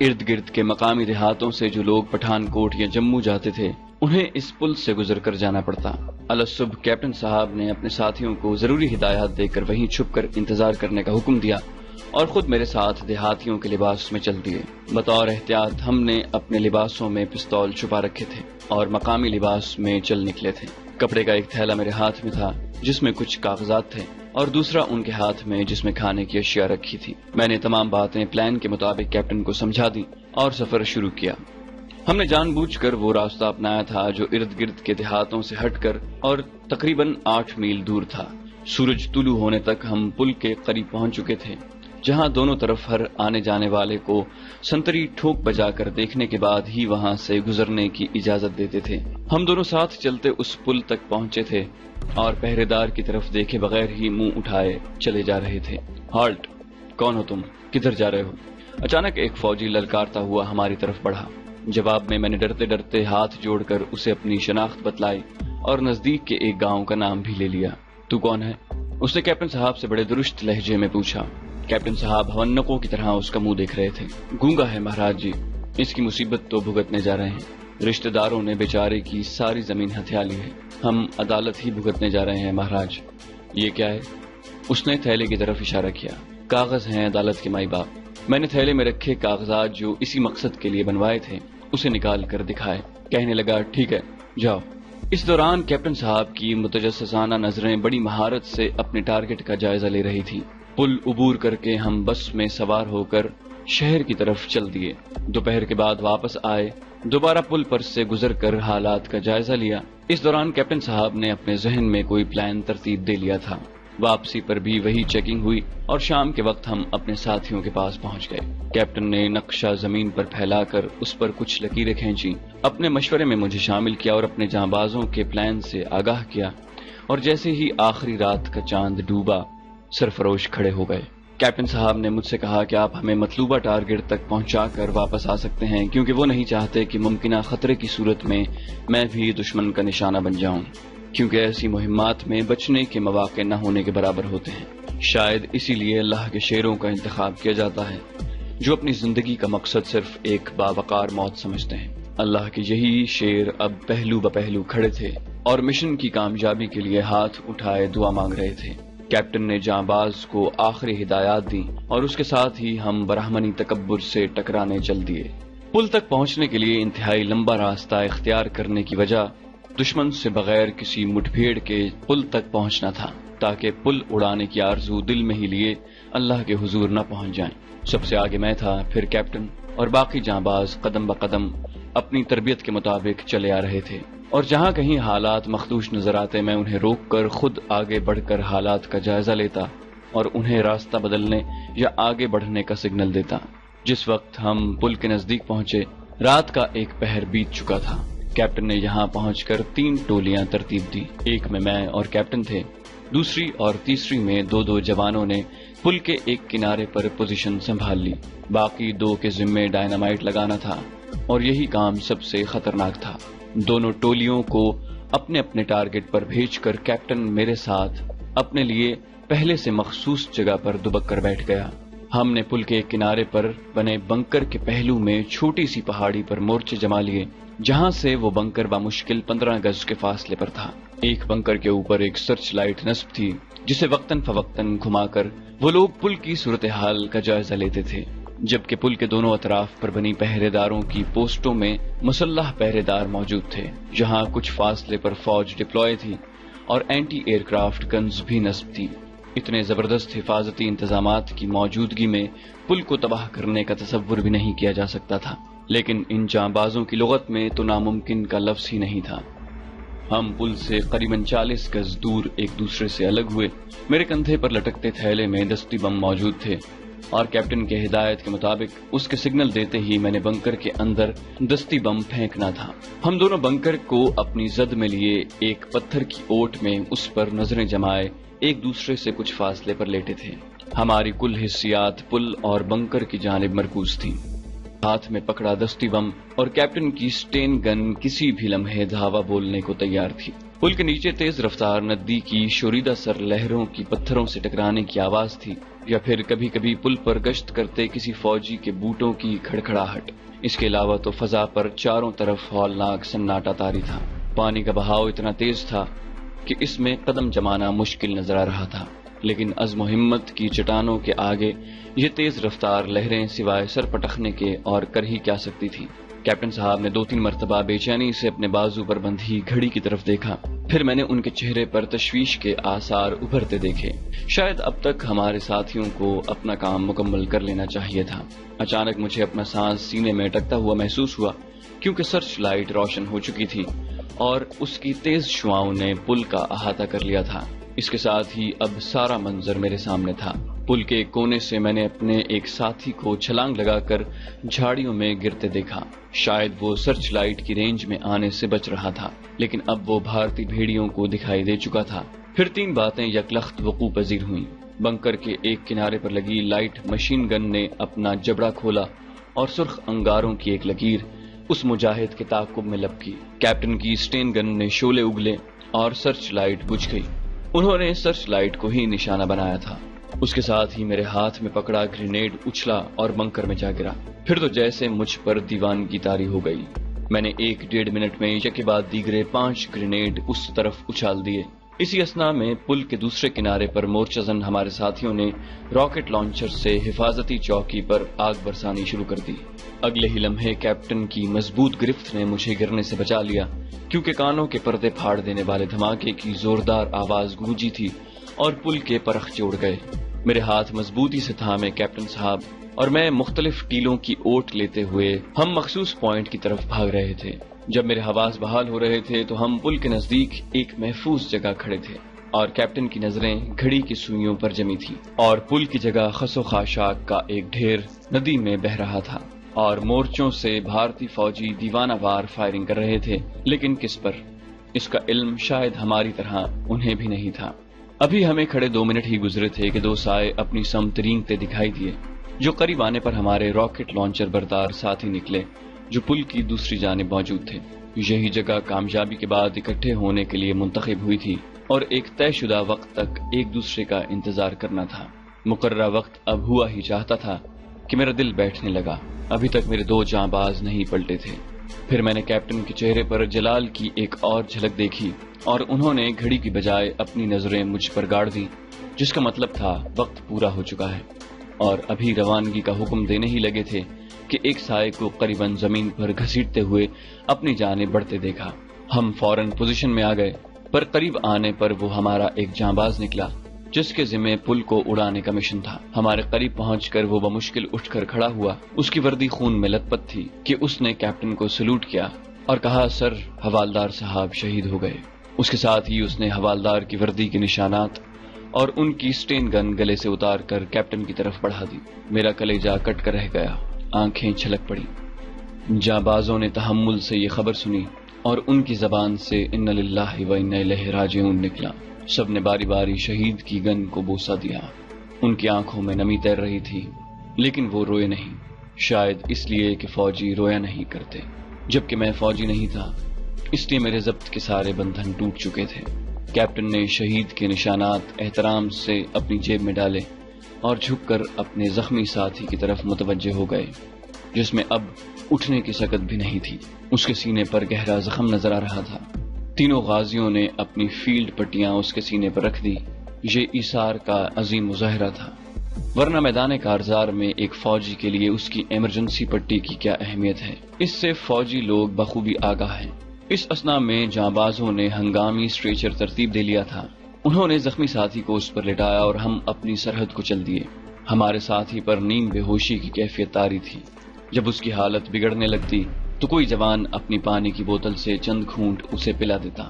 ارد گرد کے مقامی دیہاتوں سے جو لوگ پٹھان کوٹ یا جموں جاتے تھے انہیں اس پل سے گزر کر جانا پڑتا۔ الصبح کیپٹن صاحب نے اپنے ساتھیوں کو ضروری ہدایات دے کر وہیں چھپ کر انتظار کرنے کا حکم دیا اور خود میرے ساتھ دیہاتیوں کے لباس میں چل دیے۔ بطور احتیاط ہم نے اپنے لباسوں میں پستول چھپا رکھے تھے اور مقامی لباس میں چل نکلے تھے۔ کپڑے کا ایک تھیلا میرے ہاتھ میں تھا جس میں کچھ کاغذات تھے اور دوسرا ان کے ہاتھ میں جس میں کھانے کی اشیاء رکھی تھی۔ میں نے تمام باتیں پلان کے مطابق کیپٹن کو سمجھا دی اور سفر شروع کیا۔ ہم نے جان بوجھ کر وہ راستہ اپنایا تھا جو ارد گرد کے دیہاتوں سے ہٹ کر اور تقریباً 8 میل دور تھا۔ سورج طلوع ہونے تک ہم پل کے قریب پہنچ چکے تھے، جہاں دونوں طرف ہر آنے جانے والے کو سنتری ٹھوک بجا کر دیکھنے کے بعد ہی وہاں سے گزرنے کی اجازت دیتے تھے۔ ہم دونوں ساتھ چلتے اس پل تک پہنچے تھے اور پہرے دار کی طرف دیکھے بغیر ہی منہ اٹھائے چلے جا رہے تھے۔ ہالٹ! کون ہو تم؟ کدھر جا رہے ہو؟ اچانک ایک فوجی للکارتا ہوا ہماری طرف بڑھا۔ جواب میں نے ڈرتے ڈرتے ہاتھ جوڑ کر اسے اپنی شناخت بتلائی اور نزدیک کے ایک گاؤں کا نام بھی لے لیا۔ تو کون ہے؟ اس نے کیپٹن صاحب سے بڑے درست لہجے میں پوچھا۔ کیپٹن صاحب ہونکوں کی طرح اس کا منہ دیکھ رہے تھے۔ گونگا ہے مہاراج جی، اس کی مصیبت تو بھگتنے جا رہے ہیں۔ رشتہ داروں نے بیچارے کی ساری زمین ہتھیا لی ہے، ہم عدالت ہی بھگتنے جا رہے ہیں مہاراج۔ یہ کیا ہے؟ اس نے تھیلے کی طرف اشارہ کیا۔ کاغذ ہیں عدالت کے مائی باپ۔ میں نے تھیلے میں رکھے کاغذات جو اسی مقصد کے لیے بنوائے تھے اسے نکال کر دکھائے۔ کہنے لگا، ٹھیک ہے جاؤ۔ اس دوران کیپٹن صاحب کی متجسسانہ نظریں بڑی مہارت سے اپنے ٹارگٹ کا جائزہ لے رہی تھی۔ پل عبور کر کے ہم بس میں سوار ہو کر شہر کی طرف چل دیے۔ دوپہر کے بعد واپس آئے، دوبارہ پل پر سے گزر کر حالات کا جائزہ لیا۔ اس دوران کیپٹن صاحب نے اپنے ذہن میں کوئی پلان ترتیب دے لیا تھا۔ واپسی پر بھی وہی چیکنگ ہوئی اور شام کے وقت ہم اپنے ساتھیوں کے پاس پہنچ گئے۔ کیپٹن نے نقشہ زمین پر پھیلا کر اس پر کچھ لکیریں کھینچی، اپنے مشورے میں مجھے شامل کیا اور اپنے جانبازوں کے پلان سے آگاہ کیا، اور جیسے ہی آخری رات کا چاند ڈوبا سرفروش کھڑے ہو گئے۔ کیپٹن صاحب نے مجھ سے کہا کہ آپ ہمیں مطلوبہ ٹارگٹ تک پہنچا کر واپس آ سکتے ہیں، کیونکہ وہ نہیں چاہتے کہ ممکنہ خطرے کی صورت میں میں بھی دشمن کا نشانہ بن جاؤں، کیونکہ ایسی مہمات میں بچنے کے مواقع نہ ہونے کے برابر ہوتے ہیں۔ شاید اسی لیے اللہ کے شیروں کا انتخاب کیا جاتا ہے جو اپنی زندگی کا مقصد صرف ایک باوقار موت سمجھتے ہیں۔ اللہ کے یہی شیر اب پہلو بپہلو کھڑے تھے اور مشن کی کامیابی کے لیے ہاتھ اٹھائے دعا مانگ رہے تھے۔ کیپٹن نے جانباز کو آخری ہدایات دی اور اس کے ساتھ ہی ہم برہمنی تکبر سے ٹکرانے چل دیے۔ پل تک پہنچنے کے لیے انتہائی لمبا راستہ اختیار کرنے کی وجہ دشمن سے بغیر کسی مٹ بھیڑ کے پل تک پہنچنا تھا، تاکہ پل اڑانے کی آرزو دل میں ہی لیے اللہ کے حضور نہ پہنچ جائیں۔ سب سے آگے میں تھا، پھر کیپٹن اور باقی جانباز قدم بقدم اپنی تربیت کے مطابق چلے آ رہے تھے، اور جہاں کہیں حالات مخدوش نظر آتے میں انہیں روک کر خود آگے بڑھ کر حالات کا جائزہ لیتا اور انہیں راستہ بدلنے یا آگے بڑھنے کا سگنل دیتا۔ جس وقت ہم پل کے نزدیک پہنچے رات کا ایک پہر بیت چکا تھا۔ کیپٹن نے یہاں پہنچ کر 3 ٹولیاں ترتیب دی، ایک میں اور کیپٹن تھے، دوسری اور تیسری میں 2 جوانوں نے پل کے ایک کنارے پر پوزیشن سنبھال لی۔ باقی 2 کے ذمے ڈائنامائٹ لگانا تھا اور یہی کام سب سے خطرناک تھا۔ دونوں ٹولیوں کو اپنے اپنے ٹارگٹ پر بھیج کر کیپٹن میرے ساتھ اپنے لیے پہلے سے مخصوص جگہ پر دبک کر بیٹھ گیا۔ ہم نے پل کے کنارے پر بنے بنکر کے پہلو میں چھوٹی سی پہاڑی پر مورچے جما لیے، جہاں سے وہ بنکر بمشکل 15 گز کے فاصلے پر تھا۔ ایک بنکر کے اوپر ایک سرچ لائٹ نصب تھی، جسے وقتاً فوقتاً گھما کر وہ لوگ پل کی صورتحال کا جائزہ لیتے تھے، جبکہ پل کے دونوں اطراف پر بنی پہرے داروں کی پوسٹوں میں مسلح پہرے دار موجود تھے، جہاں کچھ فاصلے پر فوج ڈپلوائے تھی اور اینٹی ایئر کرافٹ گنز بھی نصب تھی۔ اتنے زبردست حفاظتی انتظامات کی موجودگی میں پل کو تباہ کرنے کا تصور بھی نہیں کیا جا سکتا تھا، لیکن ان جانبازوں کی لغت میں تو ناممکن کا لفظ ہی نہیں تھا۔ ہم پل سے قریباً 40 گز دور ایک دوسرے سے الگ ہوئے۔ میرے کندھے پر لٹکتے تھیلے میں دستی بم موجود تھے اور کیپٹن کے ہدایت کے مطابق اس کے سگنل دیتے ہی میں نے بنکر کے اندر دستی بم پھینکنا تھا۔ ہم دونوں بنکر کو اپنی زد میں لیے ایک پتھر کی اوٹ میں اس پر نظریں جمائے ایک دوسرے سے کچھ فاصلے پر لیٹے تھے۔ ہماری کل حسیات پل اور بنکر کی جانب مرکوز تھیں۔ ہاتھ میں پکڑا دستی بم اور کیپٹن کی سٹین گن کسی بھی لمحے دھاوا بولنے کو تیار تھی۔ پل کے نیچے تیز رفتار ندی کی شوریدہ سر لہروں کی پتھروں سے ٹکرانے کی آواز تھی، یا پھر کبھی کبھی پل پر گشت کرتے کسی فوجی کے بوٹوں کی کھڑکھڑاہٹ۔ اس کے علاوہ تو فضا پر چاروں طرف ہولناک سناٹا طاری تھا۔ پانی کا بہاؤ اتنا تیز تھا کہ اس میں قدم جمانا مشکل نظر آ رہا تھا، لیکن عزم و ہمت کی چٹانوں کے آگے یہ تیز رفتار لہریں سوائے سر پٹکنے کے اور کر ہی کیا سکتی تھی۔ کیپٹن صاحب نے 2-3 مرتبہ بے چینی سے اپنے بازو پر بندھی گھڑی کی طرف دیکھا، پھر میں نے ان کے چہرے پر تشویش کے آثار ابھرتے دیکھے۔ شاید اب تک ہمارے ساتھیوں کو اپنا کام مکمل کر لینا چاہیے تھا۔ اچانک مجھے اپنا سانس سینے میں اٹکتا ہوا محسوس ہوا، کیونکہ سرچ لائٹ روشن ہو چکی تھی اور اس کی تیز شعاؤں نے پل کا احاطہ کر لیا تھا۔ اس کے ساتھ ہی اب سارا منظر میرے سامنے تھا۔ پل کے ایک کونے سے میں نے اپنے ایک ساتھی کو چھلانگ لگا کر جھاڑیوں میں گرتے دیکھا۔ شاید وہ سرچ لائٹ کی رینج میں آنے سے بچ رہا تھا، لیکن اب وہ بھارتی بھیڑیوں کو دکھائی دے چکا تھا۔ پھر 3 باتیں یکلخت وقوع پذیر ہوئیں۔ بنکر کے ایک کنارے پر لگی لائٹ مشین گن نے اپنا جبڑا کھولا اور سرخ انگاروں کی ایک لکیر اس مجاہد کے تعاقب میں لپکی۔ کیپٹن کی سٹین گن نے شعلے اگلے اور سرچ لائٹ بجھ گئی۔ انہوں نے سرچ لائٹ کو ہی نشانہ بنایا تھا۔ اس کے ساتھ ہی میرے ہاتھ میں پکڑا گرینیڈ اچھلا اور بنکر میں جا گرا۔ پھر تو جیسے مجھ پر دیوانگی طاری ہو گئی۔ میں نے 1-1.5 منٹ میں یکے بعد دیگرے 5 گرینیڈ اس طرف اچھال دیے۔ اسی اثنا میں پل کے دوسرے کنارے پر مورچہ زن ہمارے ساتھیوں نے راکٹ لانچر سے حفاظتی چوکی پر آگ برسانی شروع کر دی۔ اگلے ہی لمحے کیپٹن کی مضبوط گرفت نے مجھے گرنے سے بچا لیا، کیونکہ کانوں کے پردے پھاڑ دینے والے دھماکے کی زوردار آواز گونجی تھی اور پل کے پرخچے اڑ گئے۔ میرے ہاتھ مضبوطی سے تھامے کیپٹن صاحب اور میں مختلف ٹیلوں کی اوٹ لیتے ہوئے ہم مخصوص پوائنٹ کی طرف بھاگ رہے تھے۔ جب میرے حواس بحال ہو رہے تھے تو ہم پل کے نزدیک ایک محفوظ جگہ کھڑے تھے اور کیپٹن کی نظریں گھڑی کی سوئیوں پر جمی تھی، اور پل کی جگہ خس و خاشاک کا ایک ڈھیر ندی میں بہہ رہا تھا اور مورچوں سے بھارتی فوجی دیوانہ وار فائرنگ کر رہے تھے، لیکن کس پر؟ اس کا علم شاید ہماری طرح انہیں بھی نہیں تھا۔ ابھی ہمیں کھڑے 2 منٹ ہی گزرے تھے کہ 2 سائے اپنی سمت رینگتے دکھائی دیے، جو قریب آنے پر ہمارے راکٹ لانچر بردار ساتھی نکلے جو پل کی دوسری جانب موجود تھے۔ یہی جگہ کامیابی کے بعد اکٹھے ہونے کے لیے منتخب ہوئی تھی اور ایک طے شدہ وقت تک ایک دوسرے کا انتظار کرنا تھا۔ مقررہ وقت اب ہوا ہی چاہتا تھا کہ میرا دل بیٹھنے لگا۔ ابھی تک میرے 2 جانباز نہیں پلٹے تھے۔ پھر میں نے کیپٹن کے چہرے پر جلال کی ایک اور جھلک دیکھی اور انہوں نے گھڑی کی بجائے اپنی نظریں مجھ پر گاڑ دی، جس کا مطلب تھا وقت پورا ہو چکا ہے، اور ابھی روانگی کا حکم دینے ہی لگے تھے کہ ایک سائے کو قریباً زمین پر گھسیٹتے ہوئے اپنی جانب بڑھتے دیکھا۔ ہم فوراً پوزیشن میں آ گئے، پر قریب آنے پر وہ ہمارا ایک جانباز نکلا جس کے ذمہ پل کو اڑانے کا مشن تھا۔ ہمارے قریب پہنچ کر وہ بمشکل اٹھ کر کھڑا ہوا۔ اس کی وردی خون میں لت پت تھی کہ اس نے کیپٹن کو سلوٹ کیا اور کہا، سر، حوالدار صاحب شہید ہو گئے۔ اس کے ساتھ ہی اس نے حوالدار کی وردی کے نشانات اور ان کی سٹین گن گلے سے اتار کر کیپٹن کی طرف بڑھا دی۔ میرا کلیجہ کٹ کر رہ گیا، آنکھیں چھلک پڑی۔ جانبازوں نے تحمل سے یہ خبر سنی اور ان کی زبان سے انا للہ و انا الیہ راجعون نکلا۔ سب نے باری باری شہید کی گن کو بوسہ دیا۔ ان کی آنکھوں میں نمی تیر رہی تھی، لیکن وہ روئے نہیں، شاید اس لیے کہ فوجی رویا نہیں کرتے، جبکہ میں فوجی نہیں تھا، اس لیے میرے ضبط کے سارے بندھن ٹوٹ چکے تھے۔ کیپٹن نے شہید کے نشانات احترام سے اپنی جیب میں ڈالے اور جھک کر اپنے زخمی ساتھی کی طرف متوجہ ہو گئے، جس میں اب اٹھنے کی سکت بھی نہیں تھی۔ اس کے سینے پر گہرا زخم نظر آ رہا تھا۔ تینوں غازیوں نے اپنی فیلڈ پٹیاں اس کے سینے پر رکھ دی۔ یہ ایثار کا عظیم مظاہرہ تھا، ورنہ میدان کارزار میں ایک فوجی کے لیے اس کی ایمرجنسی پٹی کی کیا اہمیت ہے، اس سے فوجی لوگ بخوبی آگاہ ہیں۔ اس اثنا میں جانبازوں نے ہنگامی اسٹریچر ترتیب دے لیا تھا۔ انہوں نے زخمی ساتھی کو اس پر لٹایا اور ہم اپنی سرحد کو چل دیے۔ ہمارے ساتھی پر نیم بے ہوشی کی کیفیت طاری تھی۔ جب اس کی حالت بگڑنے لگتی تو کوئی جوان اپنی پانی کی بوتل سے چند گھونٹ اسے پلا دیتا۔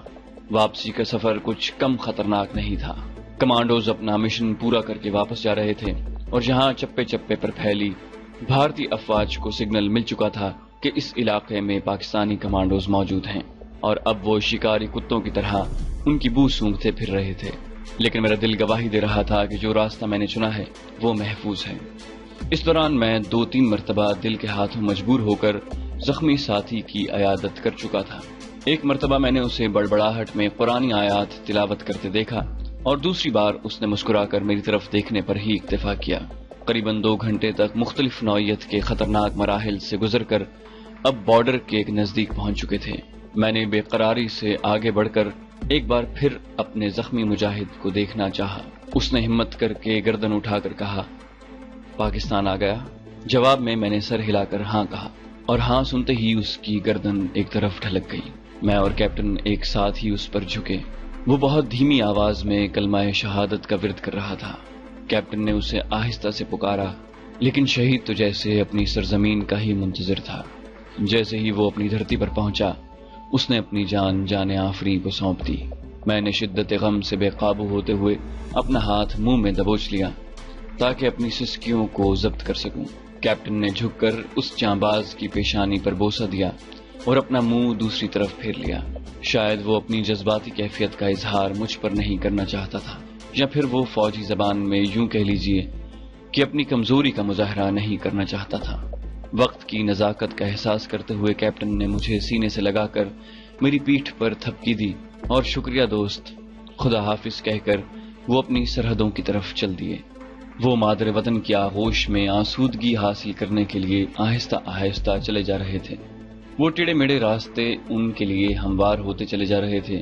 واپسی کا سفر کچھ کم خطرناک نہیں تھا۔ کمانڈوز اپنا مشن پورا کر کے واپس جا رہے تھے اور جہاں چپے چپے پر پھیلی بھارتی افواج کو سگنل مل چکا تھا کہ اس علاقے میں پاکستانی کمانڈوز موجود ہیں، اور اب وہ شکاری کتوں کی طرح ان کی بو سونگھتے پھر رہے تھے۔ لیکن میرا دل گواہی دے رہا تھا کہ جو راستہ میں نے چنا ہے وہ محفوظ ہے۔ اس دوران میں 2-3 مرتبہ دل کے ہاتھوں مجبور ہو کر زخمی ساتھی کی عیادت کر چکا تھا۔ ایک مرتبہ میں نے اسے بڑبڑاہٹ میں قرآنی آیات تلاوت کرتے دیکھا اور دوسری بار اس نے مسکرا کر میری طرف دیکھنے پر ہی اکتفا کیا۔ قریباً 2 گھنٹے تک مختلف نوعیت کے خطرناک مراحل سے گزر کر اب بارڈر کے نزدیک پہنچ چکے تھے۔ میں نے بے قراری سے آگے بڑھ کر ایک بار پھر اپنے زخمی مجاہد کو دیکھنا چاہا۔ اس نے ہمت کر کے گردن اٹھا کر کہا، پاکستان آ گیا؟ جواب میں نے سر ہلا کر ہاں کہا، اور ہاں سنتے ہی اس کی گردن ایک طرف ڈھلک گئی۔ میں اور کیپٹن ایک ساتھ ہی اس پر جھکے۔ وہ بہت دھیمی آواز میں کلمہ شہادت کا ورد کر رہا تھا۔ کیپٹن نے اسے آہستہ سے پکارا، لیکن شہید تو جیسے اپنی سرزمین کا ہی منتظر تھا۔ جیسے ہی وہ اپنی دھرتی پر پہنچا، اس نے اپنی جان آفری کو سونپ دی۔ میں نے شدت غم سے بے قابو ہوتے ہوئے اپنا ہاتھ منہ میں دبوچ لیا تاکہ اپنی سسکیوں کو ضبط کر سکوں۔ کیپٹن نے جھک کر اس جانباز کی پیشانی پر بوسہ دیا اور اپنا منہ دوسری طرف پھیر لیا۔ شاید وہ اپنی جذباتی کیفیت کا اظہار مجھ پر نہیں کرنا چاہتا تھا، یا پھر وہ فوجی زبان میں یوں کہہ لیجئے کہ اپنی کمزوری کا مظاہرہ نہیں کرنا چاہتا تھا۔ وقت کی نزاکت کا احساس کرتے ہوئے کیپٹن نے مجھے سینے سے لگا کر میری پیٹھ پر تھپکی دی اور شکریہ دوست، خدا حافظ کہہ کر وہ اپنی سرحدوں کی طرف چل دیے۔ وہ مادر وطن کی آغوش میں آسودگی حاصل کرنے کے لیے آہستہ آہستہ چلے جا رہے تھے۔ وہ ٹیڑے میڑے راستے ان کے لیے ہموار ہوتے چلے جا رہے تھے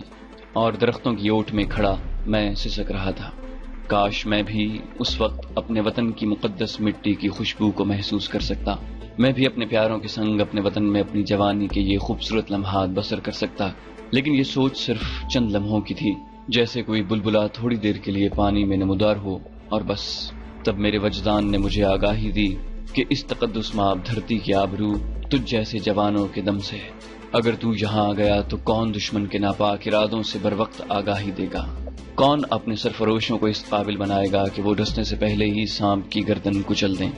اور درختوں کی اوٹ میں کھڑا میں سسک رہا تھا۔ کاش میں بھی اس وقت اپنے وطن کی مقدس مٹی کی خوشبو کو محسوس کر سکتا۔ میں بھی اپنے پیاروں کے سنگ اپنے وطن میں اپنی جوانی کے یہ خوبصورت لمحات بسر کر سکتا، لیکن یہ سوچ صرف چند لمحوں کی تھی، جیسے کوئی بلبلا تھوڑی دیر کے لیے پانی میں نمودار ہو اور بس۔ تب میرے وجدان نے مجھے آگاہی دی کہ اس تقدس مآب دھرتی کی آبرو تجھ جیسے جوانوں کے دم سے ہے۔ اگر تو یہاں آ گیا تو کون دشمن کے ناپاک ارادوں سے بروقت آگاہی دے گا؟ کون اپنے سرفروشوں کو اس قابل بنائے گا کہ وہ ڈسنے سے پہلے ہی سانپ کی گردن کچل دیں؟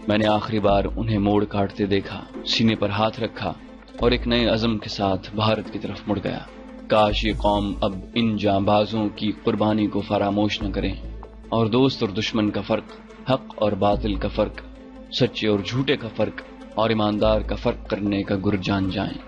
میں نے آخری بار انہیں موڑ کاٹتے دیکھا، سینے پر ہاتھ رکھا اور ایک نئے عزم کے ساتھ بھارت کی طرف مڑ گیا۔ کاش یہ قوم اب ان جانبازوں کی قربانی کو فراموش نہ کریں اور دوست اور دشمن کا فرق، حق اور باطل کا فرق، سچے اور جھوٹے کا فرق اور ایماندار کا فرق کرنے کا گر جان جائیں۔